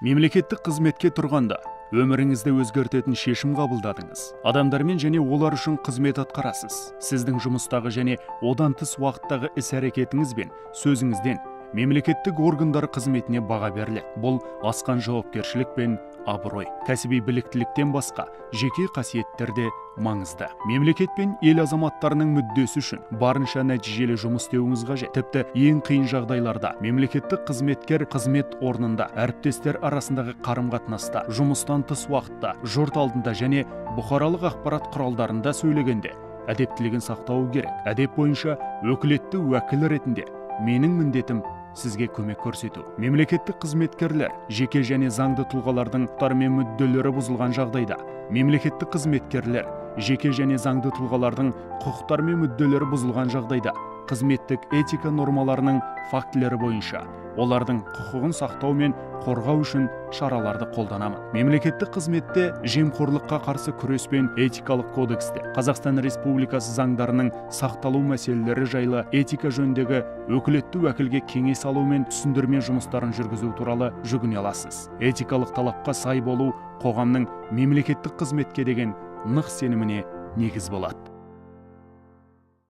Мемлекеттік қызметке тұрғанда өміріңізді өзгертетін шешім қабылдадыңыз. Адамдармен және олар үшін қызмет атқарасыз. Сіздің жұмыстағы және одан тыс уақыттағы іс-әрекетіңіз бен сөзіңізден мемлекеттік органдар қызметіне баға беріледі. Бұл асқан жауапкершілік пен абырой. Кәсіби біліктіліктен басқа жеке қасиеттер де маңызды. Мемлекет пен ел азаматтарының мүддесі үшін барынша нәтижелі жұмыс істеуіңіз қажет. Тіпті ең қиын жағдайларда мемлекеттік қызметкер қызмет орнында, әріптестер арасындағы қарым-қатынаста, жұмыстан тыс уақытта, жұрт алдында және бұқаралық ақпарат құралдарында сөйлегенде әдептілігін сақтауы керек. Әдеп бойынша өкілетті уәкіл ретінде менің міндетім сізге көмек көрсету. Мемлекеттік қызметкерлер жеке және заңды тұлғалардың құқықтары мен мүдделері бұзылған жағдайда, мемлекеттік қызметкерлер жеке және заңды тұлғалардың құқықтары мен мүдделері бұзылған жағдайда қызметтік этика нормаларының фактілері бойынша олардың құқығын сақтау мен қорғау үшін шараларды қолданамын. Мемлекеттік қызметте жемқорлыққа қарсы күрес пен этикалық кодексте Қазақстан Республикасы заңдарының сақталу мәселелері жайлы этика жөніндегі өкілетті уәкілге кеңес алу мен түсіндірме жұмыстарын жүргізу туралы жүгіне аласыз. Этикалық талапқа сай болу қоғамның мемлекеттік қызметке деген нық сеніміне негіз болады.